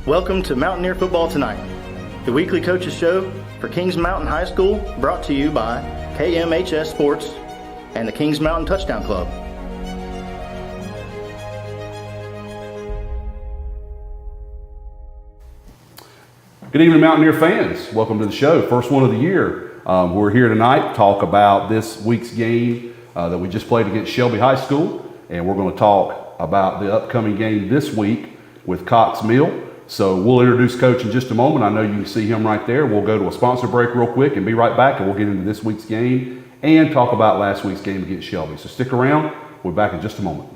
Welcome to Mountaineer Football Tonight, the weekly coaches show for Kings Mountain High School, brought to you by KMHS Sports and the Kings Mountain Touchdown Club. Good evening, Mountaineer fans. Welcome to the show, first one of the year. We're here tonight to talk about this week's game that we just played against Shelby High School, and we're going to talk about the upcoming game this week with Cox Mill. So we'll introduce Coach in just a moment. I know you can see him right there. We'll go to a sponsor break real quick and be right back, and we'll get into this week's game and talk about last week's game against Shelby. So stick around. We're back in just a moment.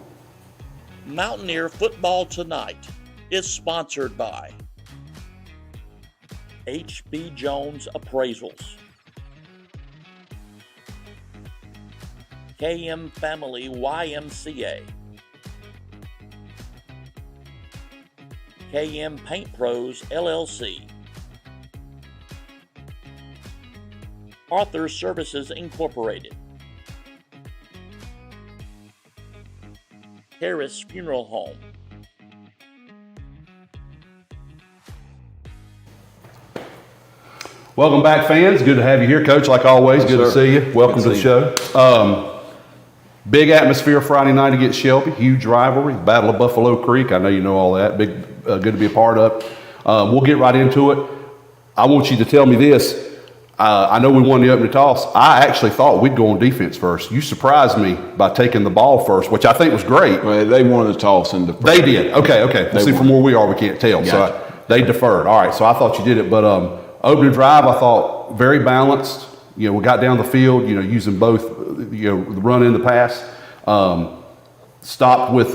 Mountaineer Football Tonight is sponsored by H.B. Jones Appraisals, KM Family YMCA, KM Paint Pros LLC, Arthur Services Incorporated, Harris Funeral Home, Welcome back, fans. Good to have you here, Coach, like always. Good to see you. Welcome to the show. Big atmosphere Friday night against Shelby. Huge rivalry. Battle of Buffalo Creek. I know you know all that. Big, good to be a part of. We'll get right into it. I want you to tell me this. I know we won the opening toss. I actually thought we'd go on defense first. You surprised me by taking the ball first, which I think was great. Well, they won the toss in the first. They did. Okay. We'll see from where we are, we can't tell. Gotcha. So they deferred. All right, so I thought you did it. But opening drive, I thought very balanced. You know, we got down the field, using both, the run and the pass. Stopped with,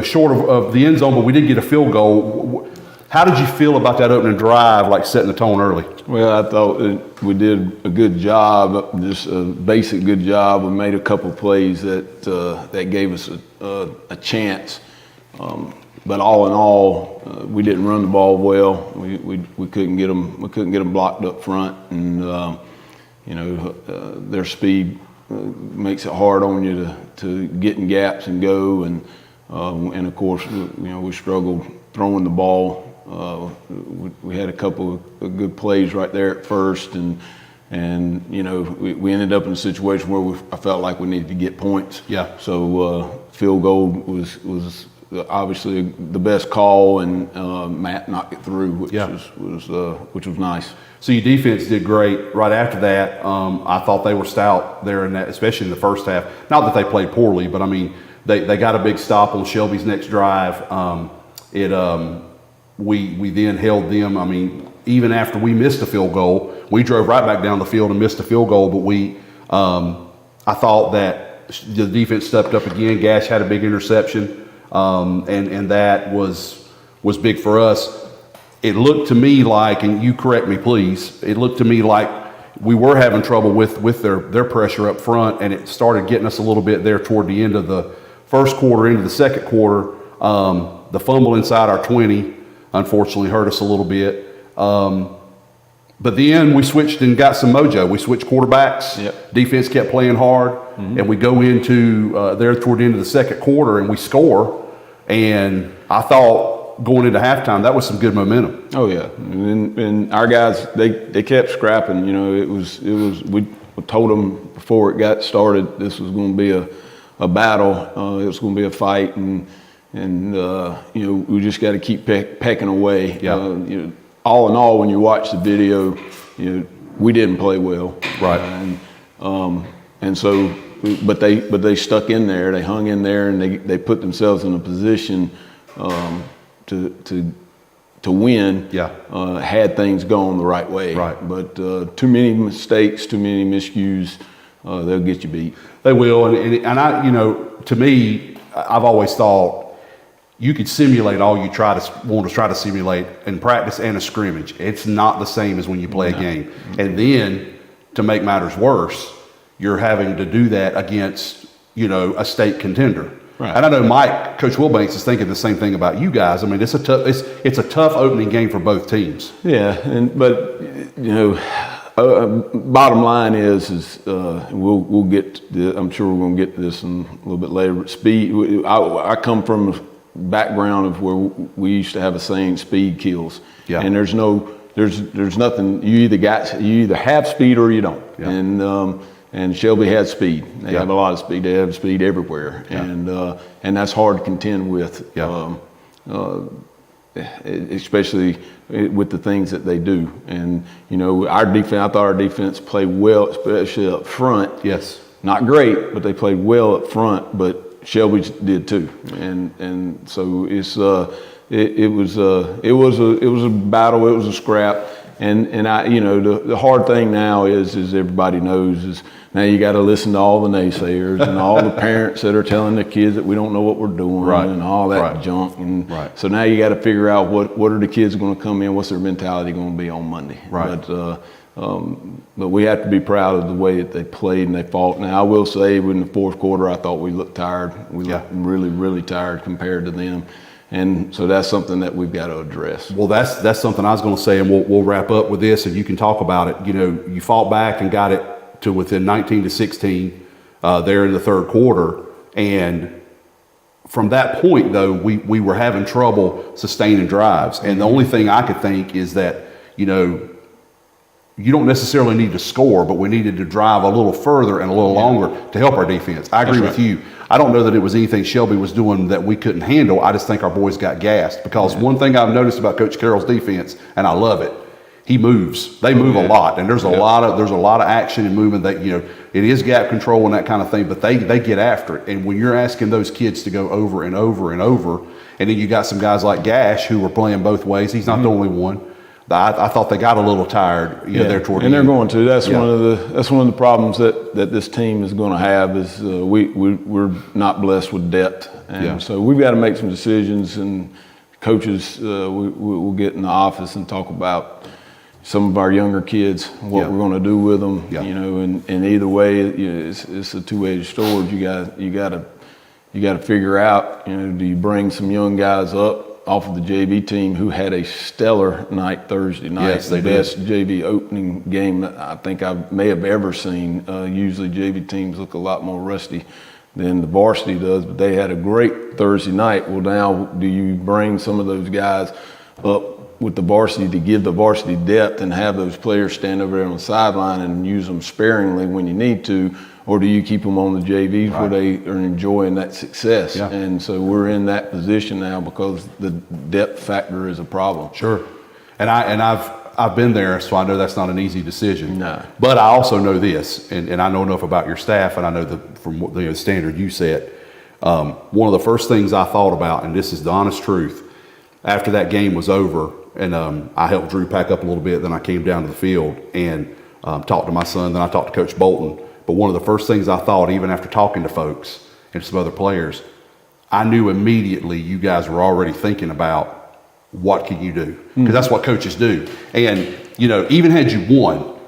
short of the end zone, but we did get a field goal. How did you feel about that opening drive, like setting the tone early? Well, I thought we did a good job, just a basic good job. We made a couple plays that gave us a chance. But all in all, we didn't run the ball well. We couldn't get them. We couldn't get them blocked up front, and their speed makes it hard on you to get in gaps and go. And of course, we struggled throwing the ball. We had a couple of good plays right there at first, and we ended up in a situation where I felt like we needed to get points. Yeah. So field goal was obviously the best call, and Matt knocked it through, which was nice. So your defense did great. Right after that, I thought they were stout there in that, especially in the first half. Not that they played poorly, but I mean they got a big stop on Shelby's next drive. We then held them. I mean, even after we missed a field goal, we drove right back down the field and missed a field goal. But I thought that the defense stepped up again. Gash had a big interception. And that was big for us. It looked to me like, and you correct me please, it looked to me like we were having trouble with their pressure up front, and it started getting us a little bit there toward the end of the first quarter, into the second quarter. The fumble inside our 20 unfortunately hurt us a little bit. But then we switched and got some mojo. We switched quarterbacks. Yep. Defense kept playing hard, and we go into there toward the end of the second quarter, and we score. And I thought going into halftime, that was some good momentum. Oh yeah, and our guys they kept scrapping. It was we told them before it got started this was going to be a battle. It was going to be a fight, and we just got to keep pecking away. Yeah. All in all, when you watch the video, we didn't play well. Right. And so, but they stuck in there. They hung in there, and they put themselves in a position to win. Yeah. Had things gone the right way. Right. But too many mistakes, too many miscues, they'll get you beat. They will, and I, to me, I've always thought you could simulate all you want to try to simulate in practice and a scrimmage. It's not the same as when you play a game. And then to make matters worse, you're having to do that against, a state contender. Right. And I know Coach Wilbanks is thinking the same thing about you guys. I mean, it's a tough opening game for both teams. Yeah, but bottom line is we'll get. I'm sure we're going to get to this in a little bit later. But speed. I come from background of where we used to have a saying, speed kills. Yeah. And there's nothing. You either have speed or you don't. Yeah. And Shelby had speed. They Yeah. have a lot of speed. They have speed everywhere, Yeah. and that's hard to contend with. Yeah. Especially with the things that they do. And our defense. I thought our defense played well, especially up front. Yes. Not great, but they played well up front. But Shelby did too, and so it was a battle. It was a scrap, and the hard thing now is everybody knows is now you got to listen to all the naysayers and all the parents that are telling the kids that we don't know what we're doing and all that junk, and so now you got to figure out what are the kids going to come in, what's their mentality going to be on Monday, But we have to be proud of the way that they played and they fought. Now, I will say, in the fourth quarter, I thought we looked tired. We looked really, really tired compared to them. And so that's something that we've got to address. Well, that's something I was going to say, and we'll wrap up with this, and you can talk about it. You fought back and got it to within 19-16 there in the third quarter. And from that point, though, we were having trouble sustaining drives. And the only thing I could think is that, you don't necessarily need to score, but we needed to drive a little further and a little longer to help our defense. I agree with you. I don't know that it was anything Shelby was doing that we couldn't handle. I just think our boys got gassed, because one thing I've noticed about Coach Carroll's defense, and I love it, he moves. They move a lot, and there's a lot of action and movement. That it is gap control and that kind of thing, but they get after it. And when you're asking those kids to go over and over and over, and then you got some guys like Gash who were playing both ways. He's not the only one. I thought they got a little tired, there toward the end. And they're going to. That's one of the problems that this team is going to have is we're not blessed with depth, and so we've got to make some decisions. And coaches, we'll get in the office and talk about some of our younger kids, what we're going to do with them. And either way, it's a two-edged sword. You got to figure out. Do you bring some young guys up off of the JV team who had a stellar night Thursday night? Yes, the best JV opening game that I think I may have ever seen. Usually JV teams look a lot more rusty than the varsity does, but they had a great Thursday night. Well, now do you bring some of those guys up with the varsity to give the varsity depth and have those players stand over there on the sideline and use them sparingly when you need to? Or do you keep them on the JVs where they are enjoying that success? Yeah. And so we're in that position now because the depth factor is a problem. Sure. And I've been there, so I know that's not an easy decision. No. But I also know this, and I know enough about your staff, and I know from the standard you set. One of the first things I thought about, and this is the honest truth, after that game was over, and I helped Drew pack up a little bit, then I came down to the field and talked to my son, then I talked to Coach Bolton. But one of the first things I thought, even after talking to folks and some other players, I knew immediately you guys were already thinking about what can you do, because that's what coaches do. And even had you won,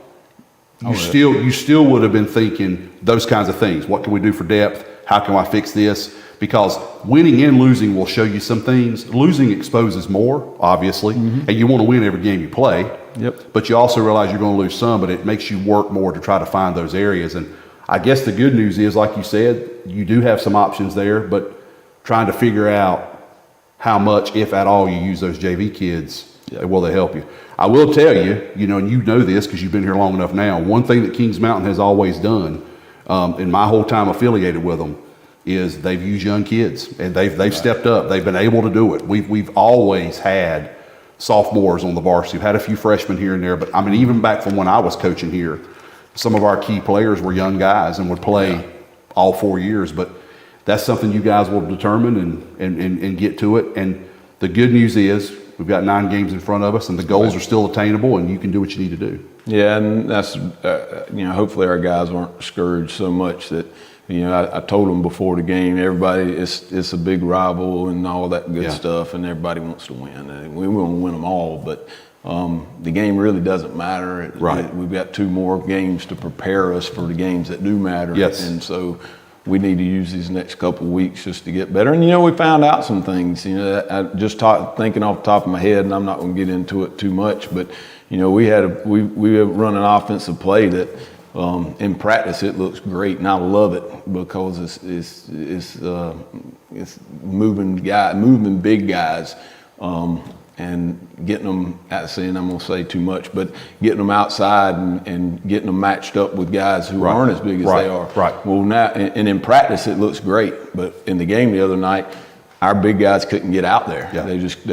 you still would have been thinking those kinds of things. What can we do for depth? How can I fix this? Because winning and losing will show you some things. Losing exposes more, obviously, and you want to win every game you play. Yep. But you also realize you're going to lose some, but it makes you work more to try to find those areas. And I guess the good news is, like you said, you do have some options there, but trying to figure out how much, if at all, you use those JV kids, will they help you? I will tell you, and you know this because you've been here long enough now, one thing that Kings Mountain has always done in my whole time affiliated with them is they've used young kids, and they've stepped up. They've been able to do it. We've always had sophomores on the varsity. We've had a few freshmen here and there, but I mean, even back from when I was coaching here, some of our key players were young guys and would play all 4 years. But that's something you guys will determine and get to it. And the good news is we've got 9 games in front of us, and the goals are still attainable, and you can do what you need to do. Yeah, and that's hopefully our guys weren't discouraged so much that. I told them before the game, everybody, it's a big rival and all that good stuff, and everybody wants to win. And we want to win them all, but the game really doesn't matter. We've got 2 more games to prepare us for the games that do matter. Yes. And so we need to use these next couple of weeks just to get better. And, we found out some things. I just thinking off the top of my head, and I'm not going to get into it too much, but, we run an offensive play that In practice, it looks great, and I love it because it's moving big guys, and getting them. I'm going to say too much, but getting them outside and getting them matched up with guys who aren't as big as they are. Right. Well, now and in practice, it looks great, but in the game the other night, our big guys couldn't get out there. Yeah. They just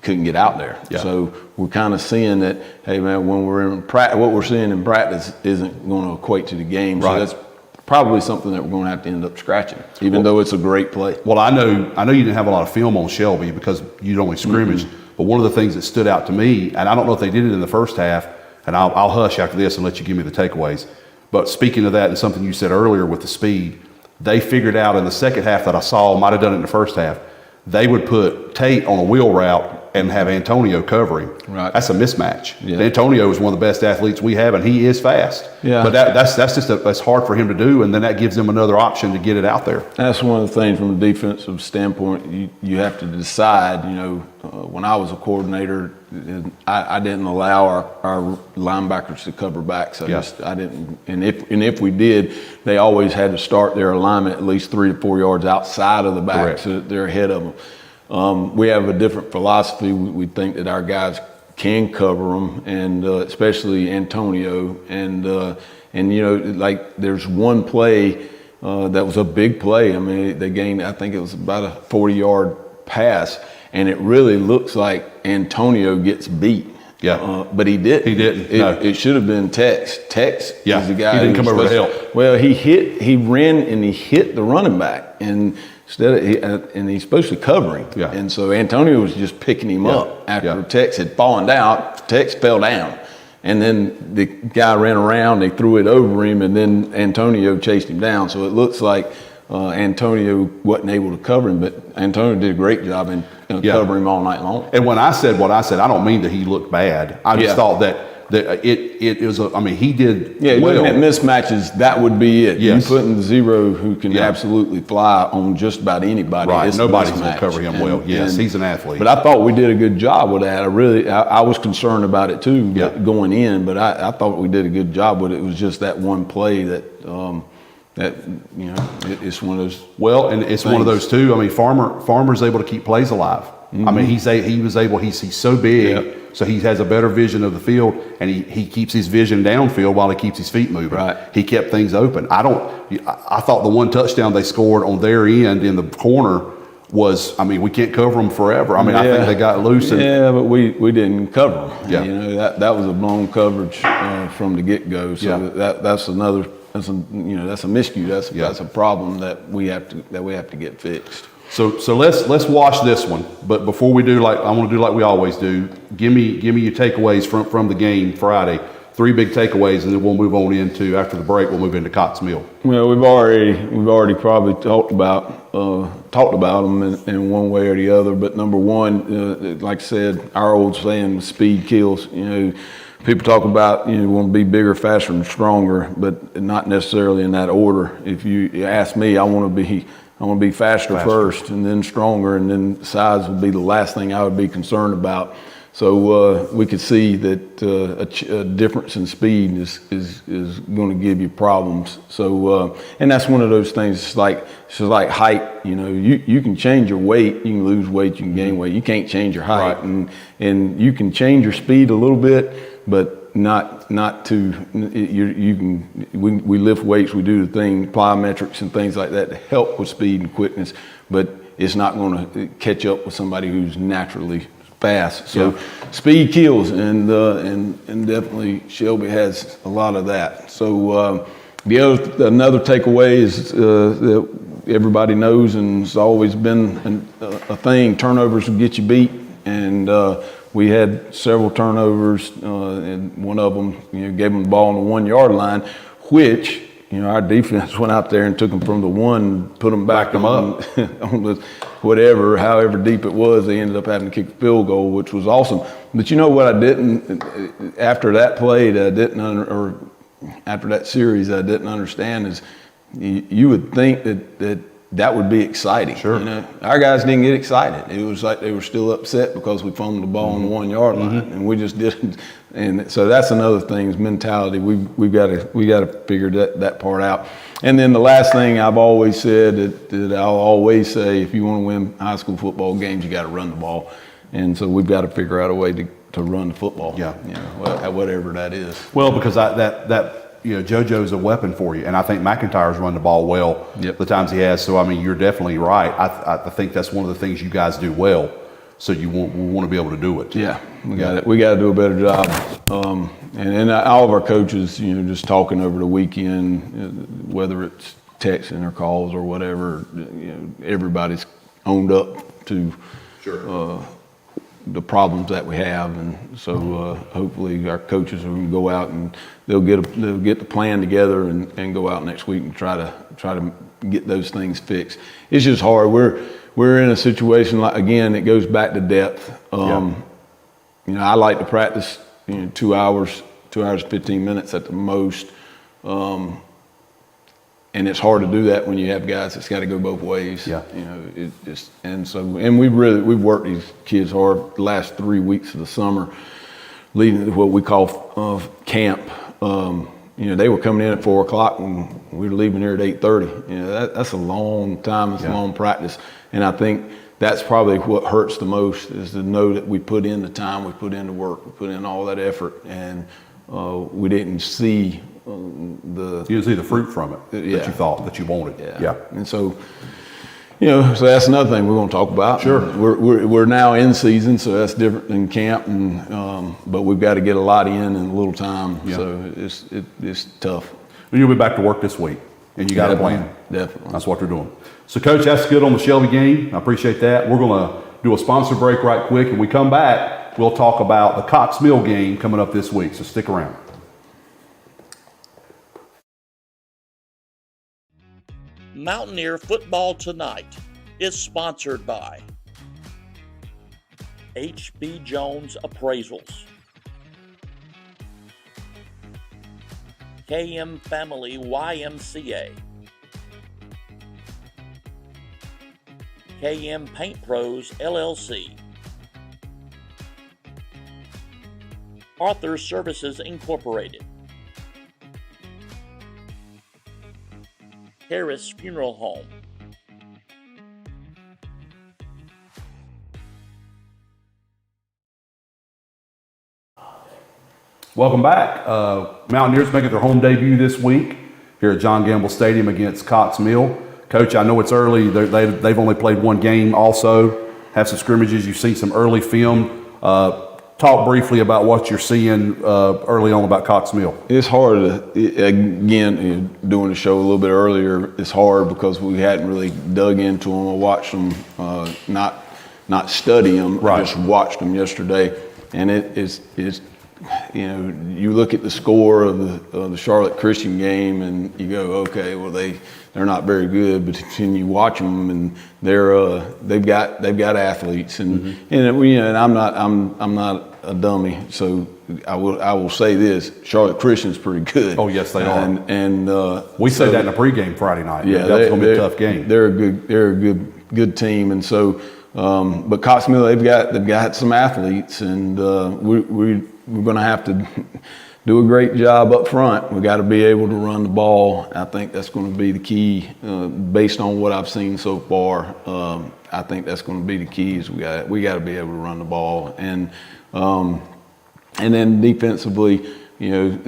couldn't get out there. Yeah. So we're kind of seeing that, hey man, when we're in practice, what we're seeing in practice isn't going to equate to the game. Right. So that's probably something that we're going to have to end up scratching, even though it's a great play. Well, I know you didn't have a lot of film on Shelby because you'd only scrimmaged. But one of the things that stood out to me, and I don't know if they did it in the first half, and I'll hush after this and let you give me the takeaways. But speaking of that and something you said earlier with the speed, they figured out in the second half that I saw, might have done it in the first half, they would put Tate on a wheel route and have Antonio covering. Right. That's a mismatch. Yeah. Antonio is one of the best athletes we have, and he is fast. Yeah. But that's just that's hard for him to do, and then that gives them another option to get it out there. That's one of the things from a defensive standpoint you have to decide. When I was a coordinator, I didn't allow our linebackers to cover backs. I didn't. And if we did, they always had to start their alignment at least 3 to 4 yards outside of the back, Correct. so that they're ahead of them. We have a different philosophy. We think that our guys can cover them, and especially Antonio. And like there's one play that was a big play. I mean, they gained, I think it was about a 40-yard pass, and it really looks like Antonio gets beat. Yeah. But he didn't. He didn't. It should have been Tex. Tex is the guy. He didn't who come over was to supposed help. Well, he ran and he hit the running back, and and he's supposed to cover him. Yeah. And so Antonio was just picking him up after Yeah. Tex had fallen down. Tex fell down. And then the guy ran around, they threw it over him, and then Antonio chased him down. So it looks like Antonio wasn't able to cover him, but Antonio did a great job in covering him all night long. And when I said what I said, I don't mean that he looked bad. I just thought that it was he did well. Looking at mismatches, that would be it. Yes. You putting zero who can absolutely fly on just about anybody. Right, It's nobody's going gonna cover him well. Yes, he's an athlete. But I thought we did a good job with that. I was concerned about it too going in, but I thought we did a good job with it. It was just that one play that it's one of those. Well, and it's one of those too. I mean, Farmer's able to keep plays alive. I mean, he's so big, so he has a better vision of the field, and he keeps his vision downfield while he keeps his feet moving. Right. He kept things open. I thought the one touchdown they scored on their end in the corner was, we can't cover them forever. I think they got loose. But we didn't cover them. Yeah. That was a blown coverage from the get-go. So that's another. That's a miscue. That's a problem that we have to get fixed. So let's watch this one. But before we do, I want to do like we always do. Give me your takeaways from the game Friday. 3 big takeaways, and then we'll move on into, after the break, we'll move into Cox Mill. Well, we've already probably talked about them in one way or the other. But number one, like I said, our old saying, speed kills. People talk about want to be bigger, faster, and stronger, but not necessarily in that order. If you ask me, I want to be faster first, and then stronger, and then size would be the last thing I would be concerned about. So we could see that a difference in speed is going to give you problems. So and that's one of those things. It's like height. You can change your weight, you can lose weight, you can gain weight. You can't change your height, Right. and you can change your speed a little bit, but not to you can. We lift weights, we do the thing, plyometrics and things like that to help with speed and quickness, but it's not going to catch up with somebody who's naturally fast. So speed kills, and definitely Shelby has a lot of that. So another takeaway is that everybody knows, and it's always been a thing. Turnovers will get you beat, and we had several turnovers, and one of them gave them the ball on the 1 yard line, which our defense went out there and took them from the 1, put them back them on the however deep it was. They ended up having to kick a field goal, which was awesome. But what I didn't, after that play or after that series, I didn't understand is you would think that that would be exciting. Sure. You know, our guys didn't get excited. It was like they were still upset because we fumbled the ball on the 1 yard line, and we just didn't. And so that's another thing is mentality. We got to figure that part out. And then the last thing I've always said that I'll always say, if you want to win high school football games, you got to run the ball. And so we've got to figure out a way to run the football. Yeah. You know, whatever that is. Well, because JoJo's a weapon for you, and I think McIntyre's run the ball well the times he has. So I mean, you're definitely right. I think that's one of the things you guys do well. So we want to be able to do it. Yeah, we got to do a better job. And all of our coaches, you know, just talking over the weekend, whether it's texting or calls or whatever, you know, everybody's owned up to the problems that we have, and so hopefully our coaches will go out and they'll get the plan together and go out next week and try to get those things fixed. It's just hard. We're in a situation like, again, it goes back to depth. You know, I like to practice 2 hours, 15 minutes at the most. And it's hard to do that when you have guys that's got to go both ways. Yeah. You know, and we've worked these kids hard the last 3 weeks of the summer, leading to what we call camp. You know, they were coming in at 4 o'clock and we were leaving here at 8:30. You know, that's a long time. It's a long practice. And I think that's probably what hurts the most is to know that we put in the time, we put in the work, we put in all that effort, and we didn't see you didn't see the fruit from it that you thought that you wanted. Yeah. And so, you know, so that's another thing we're going to talk about. Sure. We're now in season, so that's different than camp, and but we've got to get a lot in a little time. Yeah. So it's tough. Well, you'll be back to work this week, and you got a plan. Definitely. That's what they're doing. So, Coach, that's good on the Shelby game. I appreciate that. We're going to do a sponsor break right quick, and we come back, we'll talk about the Cox Mill game coming up this week. So stick around. Mountaineer Football Tonight is sponsored by H.B. Jones Appraisals, KM Family YMCA, KM Paint Pros LLC, Arthur Services Incorporated, Harris Funeral Home, Welcome back. Mountaineers making their home debut this week here at John Gamble Stadium against Cox Mill. Coach, I know it's early. They've only played one game also, have some scrimmages. You've seen some early film. Talk briefly about what you're seeing early on about Cox Mill. It's hard again, doing the show a little bit earlier, it's hard because we hadn't really dug into them or watched them, not study them, just watched them yesterday. And it's you know, you look at the score of the Charlotte Christian game and you go, okay, well they're not very good, but then you watch them and they've got athletes and and I'm not a dummy, so I will say this: Charlotte Christian's pretty good. Oh yes, they are. And we said that in a pregame Friday night. Yeah, that's going to be a tough game. They're a good team, and so but Cox Mill they've got some athletes, and we're going to have to do a great job up front. We got to be able to run the ball. I think that's going to be the key, based on what I've seen so far. I think that's going to be the key. Is we got to be able to run the ball, and then defensively, you know,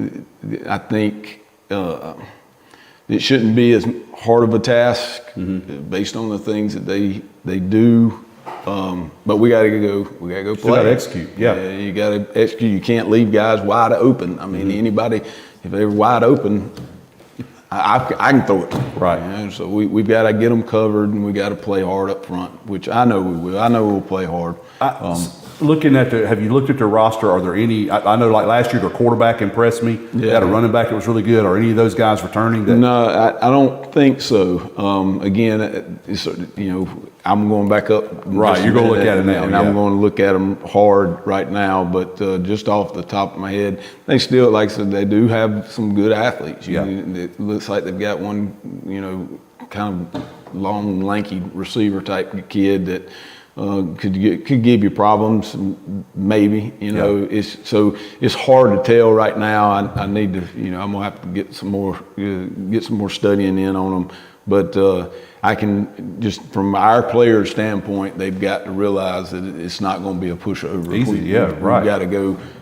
I think it shouldn't be as hard of a task based on the things that they do. But we got to go play. You got to execute. Yeah, you got to execute. You can't leave guys wide open. I mean, anybody, if they're wide open, I can throw it. Right. You know? So we've got to get them covered, and we got to play hard up front, which I know we will. I know we'll play hard. Have you looked at their roster? Are there any? I know, like last year, their quarterback impressed me. Yeah. They had a running back that was really good. Are any of those guys returning? No, I don't think so. Again, I'm going back up. Right, you're going to look at it now. And I'm going to look at them hard right now. But just off the top of my head, they still, like I said, they do have some good athletes. It looks like they've got one, kind of long, lanky receiver type kid that could give you problems, maybe. It's hard to tell right now. I need to, I'm gonna have to get some more studying in on them. But I can just from our players' standpoint, they've got to realize that it's not going to be a pushover. Easy, right.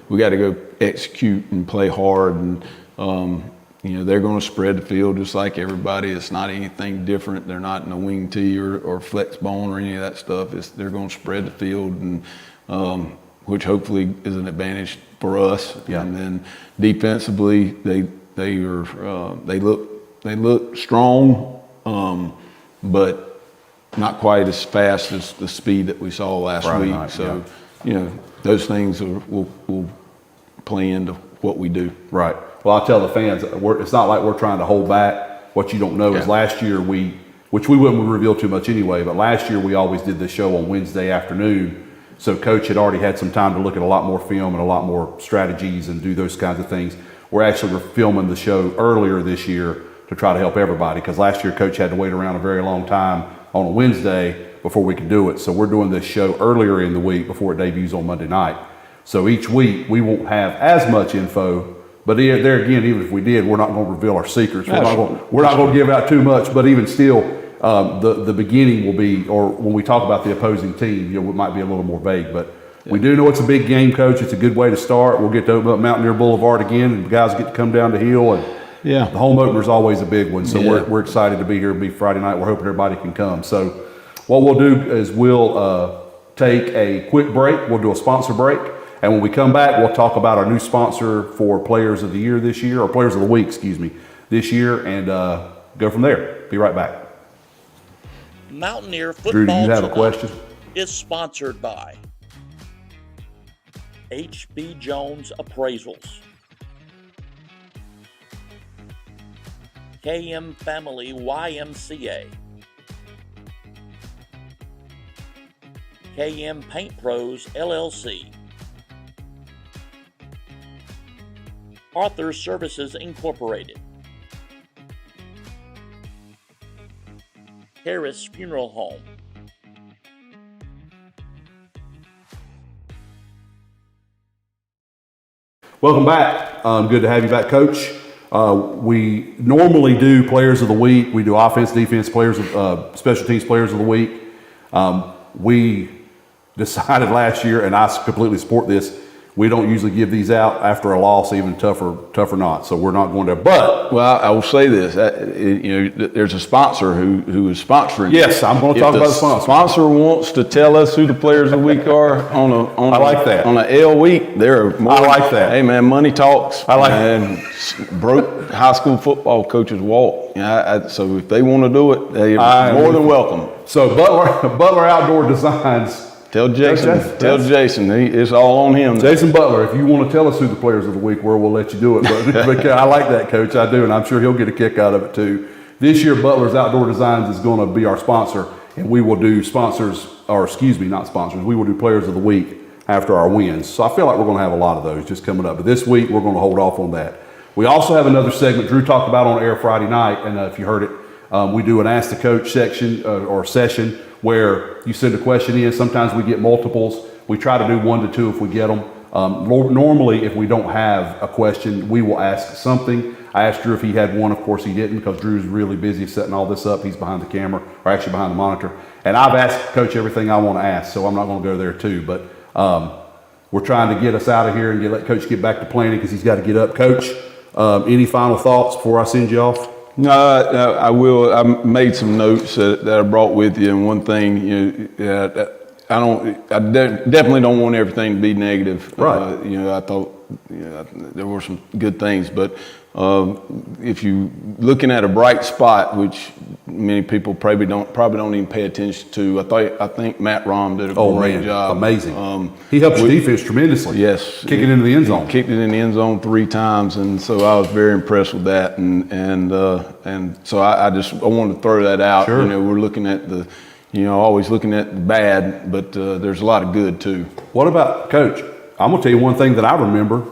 We got to go execute and play hard, and they're going to spread the field just like everybody. It's not anything different. They're not in a wing tee or flex bone or any of that stuff. They're going to spread the field, and which hopefully is an advantage for us. Yeah. And then defensively, they look strong. But not quite as fast as the speed that we saw last week. So, those things will play into what we do. Right. Well, I'll tell the fans, it's not like we're trying to hold back. What you don't know is last year which we wouldn't reveal too much anyway, but last year we always did this show on Wednesday afternoon. So Coach had already had some time to look at a lot more film and a lot more strategies and do those kinds of things. We're actually filming the show earlier this year to try to help everybody, because last year Coach had to wait around a very long time on a Wednesday before we could do it. So we're doing this show earlier in the week before it debuts on Monday night. So each week we won't have as much info, but there again, even if we did, we're not going to reveal our secrets. We're not going to give out too much, but even still, the beginning will be, or when we talk about the opposing team, it might be a little more vague, but we do know it's a big game, Coach. It's a good way to start. We'll get to open up Mountaineer Boulevard again, and the guys get to come down the hill, and the home opener is always a big one, so we're excited to be here. It'll be Friday night. We're hoping everybody can come. So what we'll do is we'll take a quick break. We'll do a sponsor break, and when we come back, we'll talk about our new sponsor for Players of the Year this year, or Players of the Week, this year, and go from there. Be right back. Mountaineer Football Drew, do you have a Tonight question? is sponsored by H.B. Jones Appraisals, KM Family YMCA, KM Paint Pros LLC, Arthur Services Incorporated, Harris Funeral Home, Welcome back. Good to have you back, Coach. We normally do Players of the Week. We do offense, defense, special teams Players of the Week. We decided last year, and I completely support this, we don't usually give these out after a loss, even tougher not. So we're not going to. But I will say this: there's a sponsor who is sponsoring. Yes, I'm going to talk about the sponsor. Sponsor wants to tell us who the Players of the Week are on I like that. On an L week. They're more, I like that. Hey man, money talks. I like and broke high school football coaches walk. So if they want to do it, they're more than welcome. So Butler Outdoor Designs. Tell Jason. It's all on him. Jason Butler, if you want to tell us who the Players of the Week were, we'll let you do it. But I like that, Coach. I do, and I'm sure he'll get a kick out of it too. This year, Butler's Outdoor Designs is going to be our sponsor, and we will do not sponsors. We will do Players of the Week after our wins. So I feel like we're going to have a lot of those just coming up. But this week, we're going to hold off on that. We also have another segment Drew talked about on air Friday night, and if you heard it, we do an Ask the Coach section or session where you send a question in. Sometimes we get multiples. We try to do 1 to 2 if we get them. Normally, if we don't have a question, we will ask something. I asked Drew if he had one. Of course, he didn't, because Drew's really busy setting all this up. He's behind the camera, or actually behind the monitor. And I've asked Coach everything I want to ask, so I'm not going to go there too. But we're trying to get us out of here and let Coach get back to planning, because he's got to get up. Coach, any final thoughts before I send you off? No, I will. I made some notes that I brought with you, and one thing, I definitely don't want everything to be negative. Right. I thought there were some good things, but if you looking at a bright spot, which many people probably don't even pay attention to, I think Matt Rom did a great job. Amazing. He helped the defense tremendously. Yes, kicking into the end zone. He kicked it in the end zone 3 times, and so I was very impressed with that. And so I wanted to throw that out. Sure. We're looking at always looking at the bad, but there's a lot of good too. What about, Coach? I'm going to tell you one thing that I remember.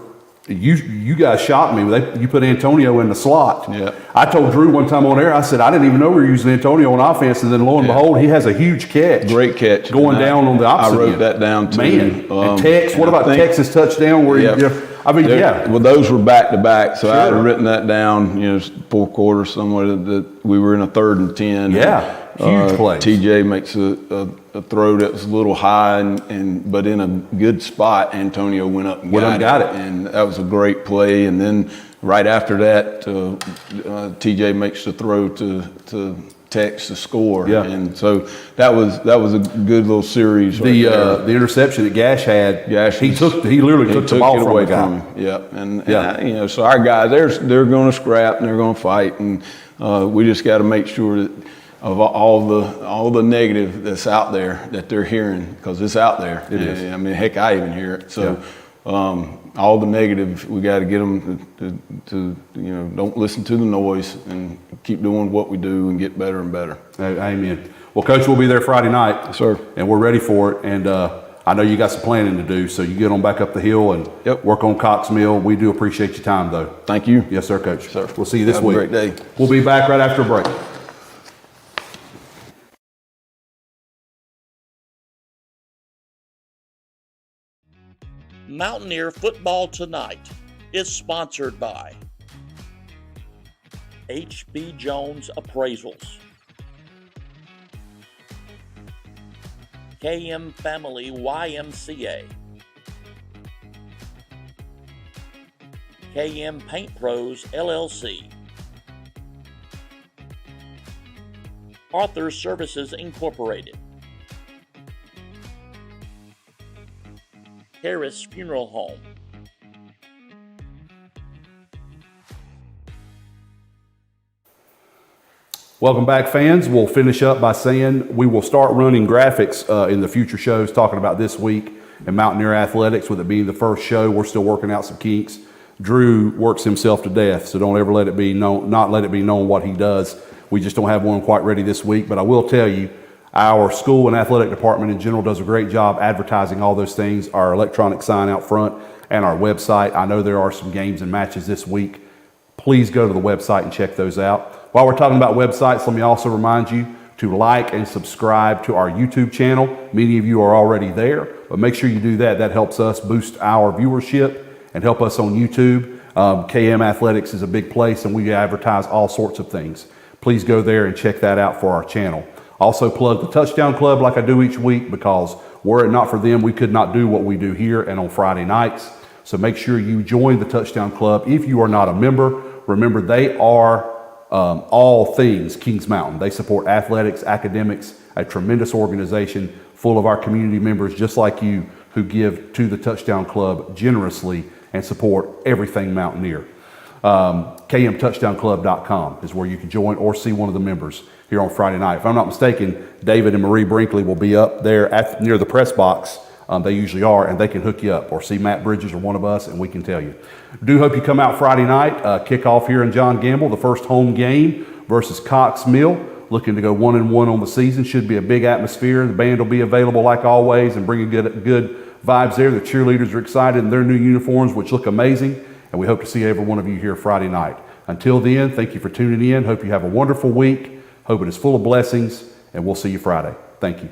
You guys shocked me. You put Antonio in the slot. Yeah. I told Drew one time on air, I said, I didn't even know we were using Antonio on offense. And then lo and behold, he has a huge catch. Great catch. Going down on the opposite I wrote end. that down too. Man. And Tex, what about Texas touchdown where Well, those were back to back, so I had Sure. written that down, fourth quarter somewhere that we were in a 3rd and 10. Yeah. Huge play. TJ makes a throw that was a little high, but in a good spot, Antonio went up and got it. And that was a great play. And then right after that, TJ makes the throw to Tex to score. Yeah. And so that was a good little series. The interception that Gash had, he literally took the ball from the guy. Yep. And so our guys, they're going to scrap and they're going to fight, and we just got to make sure that of all the negative that's out there that they're hearing, because it's out there. It is. I mean, heck, I even hear it. So all the negative, we got to get them to don't listen to the noise and keep doing what we do and get better and better. Amen. Well, Coach, we'll be there Friday night. Yes, sir. And we're ready for it. And I know you got some planning to do, so you get on back up the hill and work on Cox Mill. We do appreciate your time, though. Thank you. Yes, sir, Coach. Yes, sir. We'll see you this week. Have a great day. We'll be back right after a break. Mountaineer Football Tonight is sponsored by H.B. Jones Appraisals, KM Family YMCA, KM Paint Pros LLC, Arthur Services Incorporated, Harris Funeral Home, Welcome back, fans. We'll finish up by saying we will start running graphics in the future shows talking about this week in Mountaineer Athletics, with it being the first show. We're still working out some kinks. Drew works himself to death, so don't ever let it be known, not let it be known what he does. We just don't have one quite ready this week, but I will tell you, our school and athletic department in general does a great job advertising all those things, our electronic sign out front and our website. I know there are some games and matches this week. Please go to the website and check those out. While we're talking about websites, let me also remind you to like and subscribe to our YouTube channel. Many of you are already there, but make sure you do that. That helps us boost our viewership and help us on YouTube. KM Athletics is a big place, and we advertise all sorts of things. Please go there and check that out for our channel. Also plug the Touchdown Club like I do each week, because were it not for them, we could not do what we do here and on Friday nights. So make sure you join the Touchdown Club. If you are not a member, remember they are all things Kings Mountain. They support athletics, academics, a tremendous organization full of our community members just like you who give to the Touchdown Club generously and support everything Mountaineer. KMTouchdownClub.com is where you can join or see one of the members here on Friday night. If I'm not mistaken, David and Marie Brinkley will be up there near the press box. They usually are, and they can hook you up, or see Matt Bridges or one of us, and we can tell you. Do hope you come out Friday night. Kickoff here in John Gamble, the first home game versus Cox Mill. Looking to go 1-1 on the season. Should be a big atmosphere. The band will be available like always and bringing good vibes there. The cheerleaders are excited in their new uniforms, which look amazing, and we hope to see every one of you here Friday night. Until then, thank you for tuning in. Hope you have a wonderful week. Hope it is full of blessings, and we'll see you Friday. Thank you.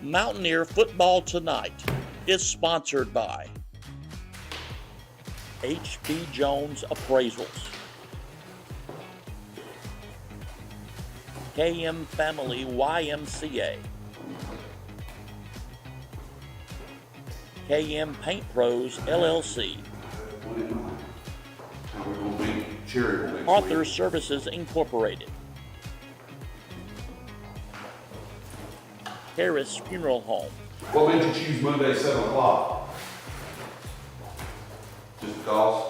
Mountaineer Football Tonight is sponsored by H.B. Jones Appraisals, KM Family YMCA, KM Paint Pros LLC, Arthur Services Incorporated, Harris Funeral Home. What made you choose Monday 7 o'clock? Just because?